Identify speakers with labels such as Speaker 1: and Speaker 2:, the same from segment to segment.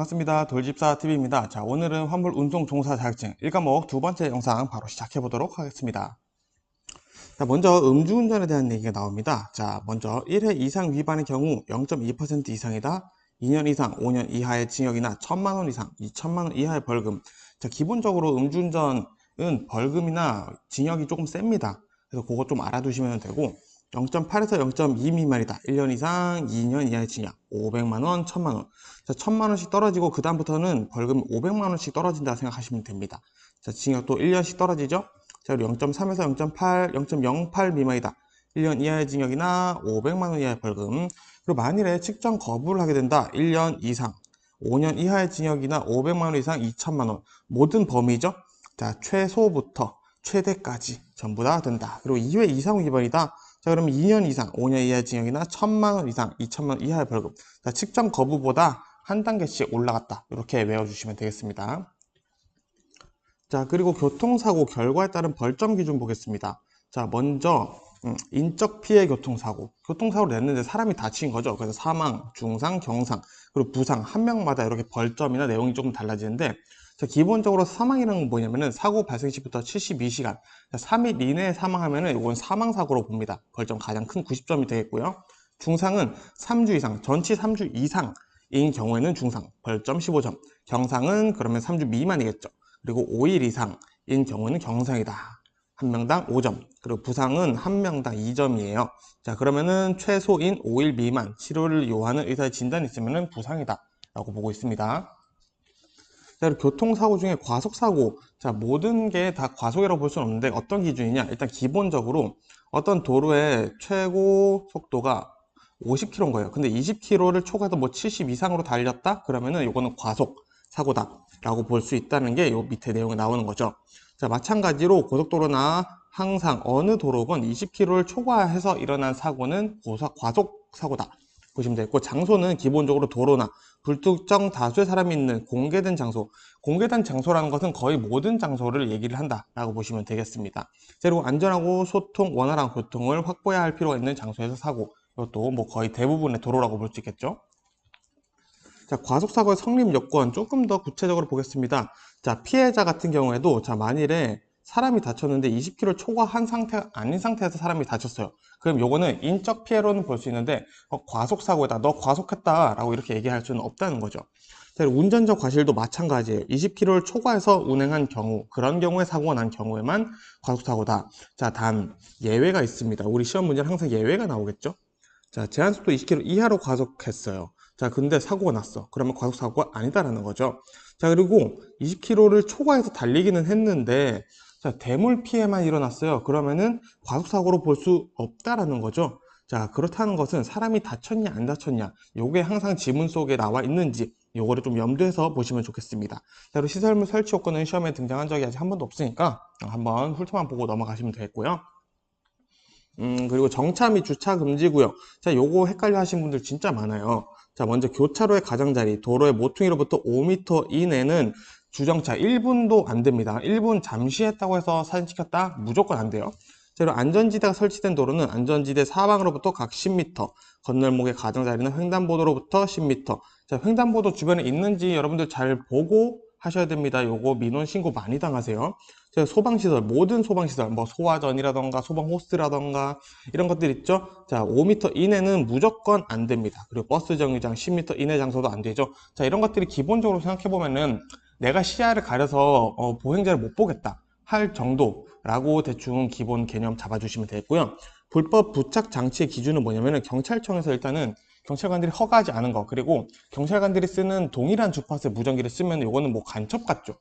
Speaker 1: 반갑습니다. 돌집사TV입니다. 자, 오늘은 화물 운송 종사 자격증 1과목 두 번째 영상 바로 시작해 보도록 하겠습니다. 자, 먼저 음주운전에 대한 얘기가 나옵니다. 자, 먼저 1회 이상 위반의 경우 0.2% 이상이다. 2년 이상, 5년 이하의 징역이나 1,000만 원 이상, 2,000만 원 이하의 벌금. 자, 기본적으로 음주운전은 벌금이나 징역이 조금 셉니다. 그래서 그거 좀 알아두시면 되고, 0.8에서 0.2 미만이다. 1년 이상, 2년 이하의 징역, 500만 원, 1,000만 원. 자, 1,000만 원씩 떨어지고 그 다음부터는 벌금 500만 원씩 떨어진다 생각하시면 됩니다. 자, 징역도 1년씩 떨어지죠. 자, 그리고 0.3에서 0.8, 0.08 미만이다. 1년 이하의 징역이나 500만 원 이하의 벌금. 그리고 만일에 측정 거부를 하게 된다. 1년 이상, 5년 이하의 징역이나 500만 원 이상, 2,000만 원. 모든 범위죠. 자, 최소부터 최대까지 전부 다 된다. 그리고 2회 이상 위반이다. 자, 그러면 2년 이상, 5년 이하의 징역이나 1,000만 원 이상, 2,000만 원 이하의 벌금. 자, 측정 거부보다 한 단계씩 올라갔다. 이렇게 외워주시면 되겠습니다. 자, 그리고 교통사고 결과에 따른 벌점 기준 보겠습니다. 자, 먼저 인적 피해 교통사고. 교통사고를 냈는데 사람이 다친 거죠. 그래서 사망, 중상, 경상, 그리고 부상 한 명마다 이렇게 벌점이나 내용이 조금 달라지는데, 자, 기본적으로 사망이라는 건 뭐냐면은 사고 발생 시부터 72시간, 3일 이내에 사망하면은 이건 사망사고로 봅니다. 벌점 가장 큰 90점이 되겠고요. 중상은 3주 이상, 전치 3주 이상인 경우에는 중상, 벌점 15점. 경상은 그러면 3주 미만이겠죠. 그리고 5일 이상인 경우는 경상이다. 한 명당 5점. 그리고 부상은 한 명당 2점이에요. 자, 그러면은 최소인 5일 미만 치료를 요하는 의사의 진단이 있으면은 부상이다. 라고 보고 있습니다. 자, 그리고 교통사고 중에 과속사고. 자, 모든 게 다 과속이라고 볼 수는 없는데 어떤 기준이냐? 일단 기본적으로 어떤 도로의 최고 속도가 50km인 거예요. 근데 20km를 초과해서 뭐 70 이상으로 달렸다? 그러면은 이거는 과속 사고다 라고 볼 수 있다는 게 요 밑에 내용에 나오는 거죠. 자, 마찬가지로 고속도로나 항상 어느 도로건 20km를 초과해서 일어난 사고는 과속 사고다 보시면 되겠고, 장소는 기본적으로 도로나 불특정 다수의 사람이 있는 공개된 장소. 공개된 장소라는 것은 거의 모든 장소를 얘기를 한다라고 보시면 되겠습니다. 그리고 안전하고 소통, 원활한 교통을 확보해야 할 필요가 있는 장소에서 사고. 이것도 뭐 거의 대부분의 도로라고 볼 수 있겠죠. 자, 과속사고의 성립 요건 조금 더 구체적으로 보겠습니다. 자, 피해자 같은 경우에도, 자, 만일에 사람이 다쳤는데 20km 초과한 상태가 아닌 상태에서 사람이 다쳤어요. 그럼 요거는 인적 피해로는 볼 수 있는데, 과속사고다, 너 과속했다 라고 이렇게 얘기할 수는 없다는 거죠. 자, 운전자 과실도 마찬가지예요. 20km를 초과해서 운행한 경우, 그런 경우에 사고가 난 경우에만 과속사고다. 자, 단 예외가 있습니다. 우리 시험 문제는 항상 예외가 나오겠죠. 자, 제한속도 20km 이하로 과속했어요. 자, 근데 사고가 났어. 그러면 과속사고가 아니다라는 거죠. 자, 그리고 20km를 초과해서 달리기는 했는데, 자, 대물 피해만 일어났어요. 그러면은 과속사고로 볼 수 없다라는 거죠. 자, 그렇다는 것은 사람이 다쳤냐 안 다쳤냐, 요게 항상 지문 속에 나와 있는지 요거를 좀 염두해서 보시면 좋겠습니다. 자, 그리고 시설물 설치 요건은 시험에 등장한 적이 아직 한 번도 없으니까 한번 훑어만 보고 넘어가시면 되겠고요. 그리고 정차 및 주차 금지 구역. 자, 요거 헷갈려 하신 분들 진짜 많아요. 자, 먼저 교차로의 가장자리, 도로의 모퉁이로부터 5m 이내는 주정차 1분도 안 됩니다. 1분 잠시 했다고 해서 사진 찍혔다? 무조건 안 돼요. 자, 그리고 안전지대가 설치된 도로는 안전지대 사방으로부터 각 10m, 건널목의 가장자리는 횡단보도로부터 10m. 자, 횡단보도 주변에 있는지 여러분들 잘 보고 하셔야 됩니다. 요거 민원 신고 많이 당하세요. 소방시설, 모든 소방시설, 뭐 소화전이라던가 소방호스라던가 이런 것들 있죠. 자, 5m 이내는 무조건 안 됩니다. 그리고 버스 정류장 10m 이내 장소도 안 되죠. 자, 이런 것들이 기본적으로 생각해 보면은 내가 시야를 가려서 보행자를 못 보겠다 할 정도라고 대충 기본 개념 잡아주시면 되겠고요. 불법 부착 장치의 기준은 뭐냐면은 경찰청에서 일단은 경찰관들이 허가하지 않은 거, 그리고 경찰관들이 쓰는 동일한 주파수의 무전기를 쓰면 이거는 뭐 간첩 같죠.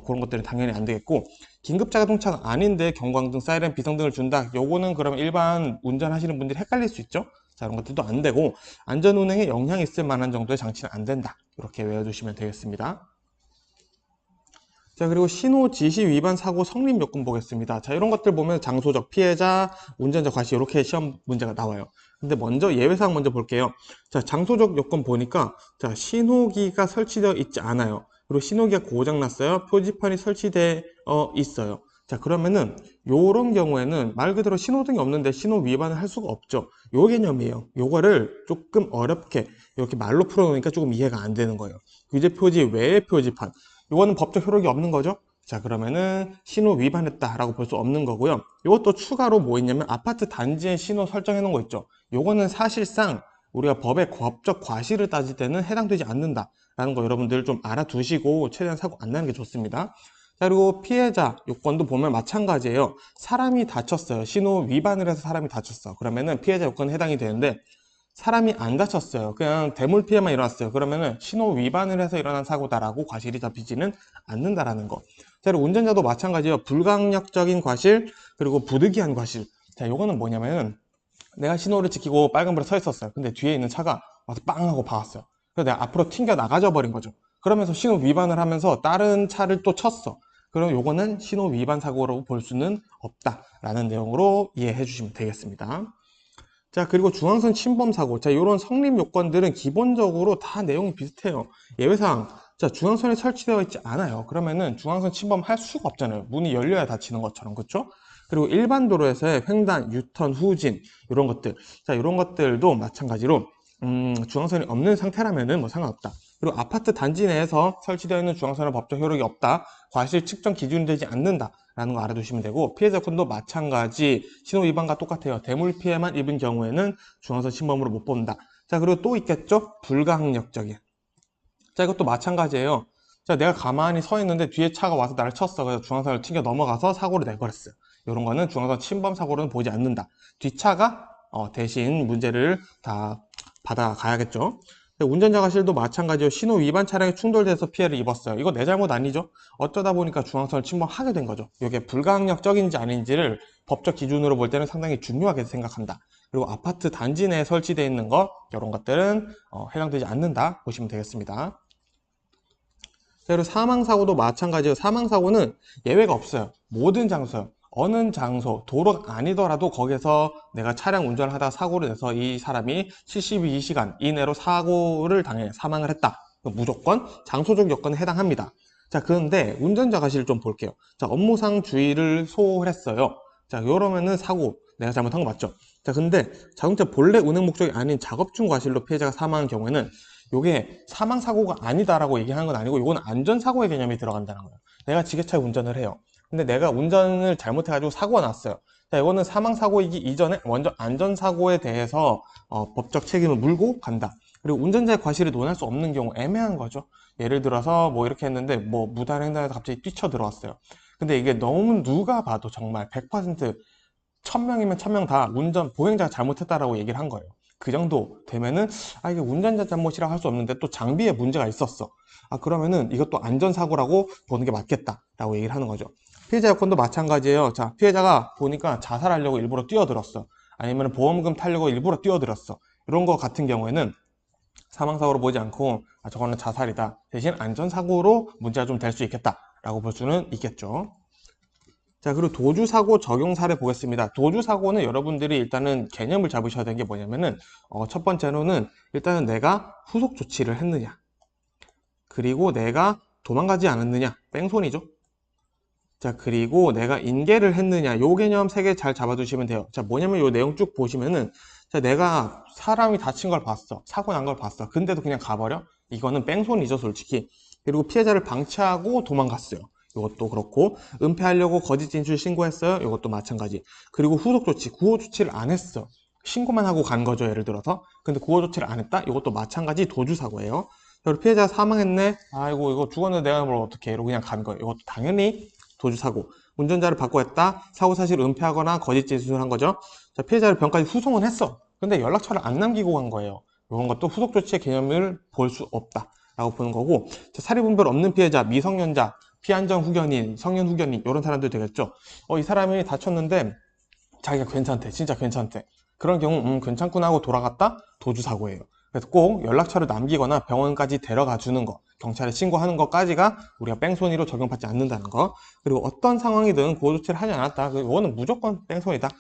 Speaker 1: 그런 것들은 당연히 안 되겠고, 긴급자동차가 아닌데 경광등, 사이렌, 비상등을 준다. 요거는 그러면 일반 운전하시는 분들이 헷갈릴 수 있죠. 자, 이런 것들도 안 되고, 안전운행에 영향이 있을 만한 정도의 장치는 안 된다. 이렇게 외워두시면 되겠습니다. 자, 그리고 신호 지시 위반 사고 성립 요건 보겠습니다. 자, 이런 것들 보면 장소적 피해자, 운전자 과실 이렇게 시험 문제가 나와요. 근데 먼저 예외사항 먼저 볼게요. 자, 장소적 요건 보니까, 자, 신호기가 설치되어 있지 않아요. 그리고 신호기가 고장났어요. 표지판이 설치되어 있어요. 자, 그러면은 요런 경우에는 말 그대로 신호등이 없는데 신호 위반을 할 수가 없죠. 요 개념이에요. 요거를 조금 어렵게 이렇게 말로 풀어놓으니까 조금 이해가 안 되는 거예요. 규제 표지 외의 표지판. 요거는 법적 효력이 없는 거죠. 자, 그러면은 신호 위반했다라고 볼 수 없는 거고요. 이것도 추가로 뭐 있냐면 아파트 단지에 신호 설정해 놓은 거 있죠. 요거는 사실상 우리가 법의 법적 과실을 따질 때는 해당되지 않는다라는 거 여러분들 좀 알아두시고 최대한 사고 안 나는 게 좋습니다. 자, 그리고 피해자 요건도 보면 마찬가지예요. 사람이 다쳤어요. 신호 위반을 해서 사람이 다쳤어. 그러면은 피해자 요건에 해당이 되는데 사람이 안 다쳤어요. 그냥 대물 피해만 일어났어요. 그러면은 신호 위반을 해서 일어난 사고다라고 과실이 잡히지는 않는다라는 거. 자, 그리고 운전자도 마찬가지예요. 불강력적인 과실 그리고 부득이한 과실. 자, 요거는 뭐냐면은 내가 신호를 지키고 빨간불에 서 있었어요. 근데 뒤에 있는 차가 와서 빵 하고 박았어요. 그래서 내가 앞으로 튕겨 나가져 버린 거죠. 그러면서 신호 위반을 하면서 다른 차를 또 쳤어. 그럼 요거는 신호 위반 사고로 볼 수는 없다라는 내용으로 이해해 주시면 되겠습니다. 자, 그리고 중앙선 침범 사고. 자, 요런 성립 요건들은 기본적으로 다 내용이 비슷해요. 예외사항. 자, 중앙선이 설치되어 있지 않아요. 그러면은 중앙선 침범할 수가 없잖아요. 문이 열려야 닫히는 것처럼. 그렇죠? 그리고 일반 도로에서의 횡단, 유턴, 후진 이런 것들. 자, 이런 것들도 마찬가지로 중앙선이 없는 상태라면은 뭐 상관없다. 그리고 아파트 단지 내에서 설치되어 있는 중앙선은 법적 효력이 없다. 과실 측정 기준이 되지 않는다라는 거 알아두시면 되고 피해자 건도 마찬가지 신호 위반과 똑같아요. 대물 피해만 입은 경우에는 중앙선 침범으로 못 본다. 자, 그리고 또 있겠죠? 불가항력적인. 자, 이것도 마찬가지예요. 자, 내가 가만히 서 있는데 뒤에 차가 와서 나를 쳤어. 그래서 중앙선을 튕겨 넘어가서 사고를 내버렸어요. 이런 거는 중앙선 침범 사고로는 보지 않는다. 뒷차가 대신 문제를 다 받아가야겠죠. 운전자 과실도 마찬가지로 신호 위반 차량에 충돌돼서 피해를 입었어요. 이거 내 잘못 아니죠? 어쩌다 보니까 중앙선을 침범하게 된 거죠. 이게 불가항력적인지 아닌지를 법적 기준으로 볼 때는 상당히 중요하게 생각한다. 그리고 아파트 단지 내에 설치되어 있는 것 이런 것들은 해당되지 않는다 보시면 되겠습니다. 그리고 사망사고도 마찬가지예요. 사망사고는 예외가 없어요. 모든 장소요. 어느 장소, 도로가 아니더라도 거기서 내가 차량 운전을 하다가 사고를 내서 이 사람이 72시간 이내로 사고를 당해 사망을 했다. 무조건 장소적 여건에 해당합니다. 자, 그런데 운전자 과실을 좀 볼게요. 자, 업무상 주의를 소홀했어요. 자, 이러면은 사고, 내가 잘못한 거 맞죠? 자, 근데 자동차 본래 운행 목적이 아닌 작업 중 과실로 피해자가 사망한 경우에는 요게 사망사고가 아니다라고 얘기하는 건 아니고 요거는 안전사고의 개념이 들어간다는 거예요. 내가 지게차 운전을 해요. 근데 내가 운전을 잘못해가지고 사고가 났어요. 자, 이거는 사망사고이기 이전에 먼저 안전사고에 대해서 법적 책임을 물고 간다. 그리고 운전자의 과실을 논할 수 없는 경우 애매한 거죠. 예를 들어서 뭐 이렇게 했는데 뭐 무단횡단에서 갑자기 뛰쳐들어왔어요. 근데 이게 너무 누가 봐도 정말 100% 1000명이면 1000명 다 운전 보행자가 잘못했다라고 얘기를 한 거예요. 그 정도 되면은 이게 운전자 잘못이라고 할 수 없는데 또 장비에 문제가 있었어. 그러면은 이것도 안전사고라고 보는 게 맞겠다라고 얘기를 하는 거죠. 피해자 여건도 마찬가지예요. 자, 피해자가 보니까 자살하려고 일부러 뛰어들었어. 아니면 보험금 타려고 일부러 뛰어들었어. 이런 거 같은 경우에는 사망사고로 보지 않고 저거는 자살이다. 대신 안전사고로 문제가 좀 될 수 있겠다라고 볼 수는 있겠죠. 자, 그리고 도주사고 적용 사례 보겠습니다. 도주사고는 여러분들이 일단은 개념을 잡으셔야 되는 게 뭐냐면은, 첫 번째로는 일단은 내가 후속 조치를 했느냐. 그리고 내가 도망가지 않았느냐. 뺑소니죠. 자, 그리고 내가 인계를 했느냐. 요 개념 3개 잘 잡아두시면 돼요. 자, 뭐냐면 요 내용 쭉 보시면은, 자, 내가 사람이 다친 걸 봤어. 사고 난 걸 봤어. 근데도 그냥 가버려? 이거는 뺑소니죠, 솔직히. 그리고 피해자를 방치하고 도망갔어요. 이것도 그렇고 은폐하려고 거짓 진술 신고했어요. 이것도 마찬가지. 그리고 후속 조치, 구호 조치를 안 했어. 신고만 하고 간 거죠. 예를 들어서. 근데 구호 조치를 안 했다? 이것도 마찬가지 도주 사고예요. 그리고 피해자가 사망했네. 아이고 이거 죽었는데 내가 뭘 어떻게 이러고 그냥 간 거예요. 이것도 당연히 도주 사고. 운전자를 바꿔 했다. 사고 사실 은폐하거나 거짓 진술한 거죠. 자, 피해자를 병까지 후송은 했어. 근데 연락처를 안 남기고 간 거예요. 이런 것도 후속 조치의 개념을 볼 수 없다. 라고 보는 거고. 자, 사리분별 없는 피해자, 미성년자, 피안전 후견인, 성년 후견인 이런 사람들 되겠죠. 이 사람이 다쳤는데 자기가 괜찮대, 진짜 괜찮대. 그런 경우 괜찮구나 하고 돌아갔다 도주 사고예요. 그래서 꼭 연락처를 남기거나 병원까지 데려가 주는 거, 경찰에 신고하는 것까지가 우리가 뺑소니로 적용받지 않는다는 거. 그리고 어떤 상황이든 구호 조치를 하지 않았다. 이거는 무조건 뺑소니다. 자,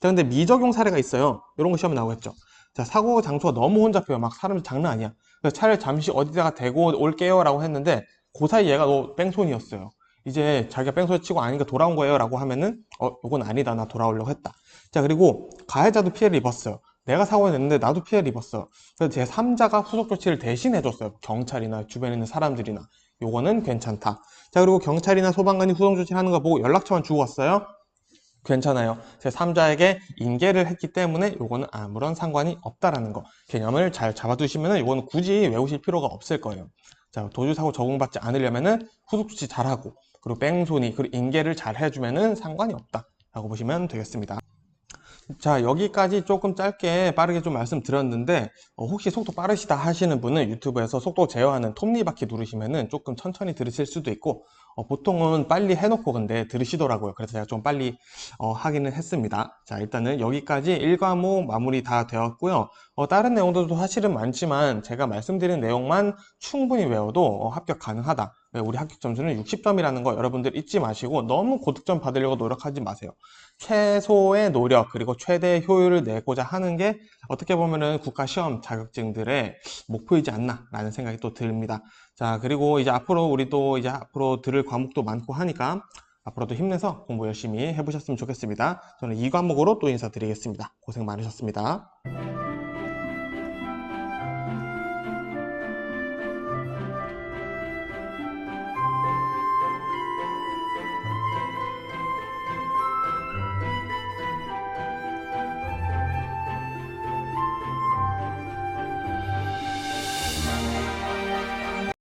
Speaker 1: 근데 미적용 사례가 있어요. 이런 거 시험에 나오겠죠. 자, 사고 장소가 너무 혼잡해요. 막 사람들 장난 아니야. 그래서 차를 잠시 어디다가 대고 올게요 라고 했는데 그 사이 얘가 너 뺑소니였어요. 이제 자기가 뺑소니 치고 아니니까 돌아온 거예요 라고 하면은 요건 아니다, 나 돌아오려고 했다. 자, 그리고 가해자도 피해를 입었어요. 내가 사고를 냈는데 나도 피해를 입었어요. 그래서 제3자가 후속 조치를 대신 해줬어요. 경찰이나 주변에 있는 사람들이나. 요거는 괜찮다. 자, 그리고 경찰이나 소방관이 후속 조치를 하는 거 보고 연락처만 주고 왔어요. 괜찮아요. 제3자에게 인계를 했기 때문에 요거는 아무런 상관이 없다라는 거. 개념을 잘 잡아두시면은 요거는 굳이 외우실 필요가 없을 거예요. 자, 도주사고 적용받지 않으려면은 후속 조치 잘하고, 그리고 뺑소니, 그리고 인계를 잘 해주면은 상관이 없다라고 보시면 되겠습니다. 자, 여기까지 조금 짧게 빠르게 좀 말씀드렸는데 혹시 속도 빠르시다 하시는 분은 유튜브에서 속도 제어하는 톱니바퀴 누르시면은 조금 천천히 들으실 수도 있고 보통은 빨리 해놓고 근데 들으시더라고요. 그래서 제가 좀 빨리 하기는 했습니다. 자, 일단은 여기까지 1과목 마무리 다 되었고요. 다른 내용들도 사실은 많지만 제가 말씀드린 내용만 충분히 외워도 합격 가능하다. 우리 합격 점수는 60점이라는 거 여러분들 잊지 마시고 너무 고득점 받으려고 노력하지 마세요. 최소의 노력 그리고 최대 효율을 내고자 하는 게 어떻게 보면은 국가시험 자격증들의 목표이지 않나 라는 생각이 또 듭니다. 자, 그리고 이제 앞으로 우리도 이제 앞으로 들을 과목도 많고 하니까 앞으로도 힘내서 공부 열심히 해보셨으면 좋겠습니다. 저는 이 과목으로 또 인사드리겠습니다. 고생 많으셨습니다.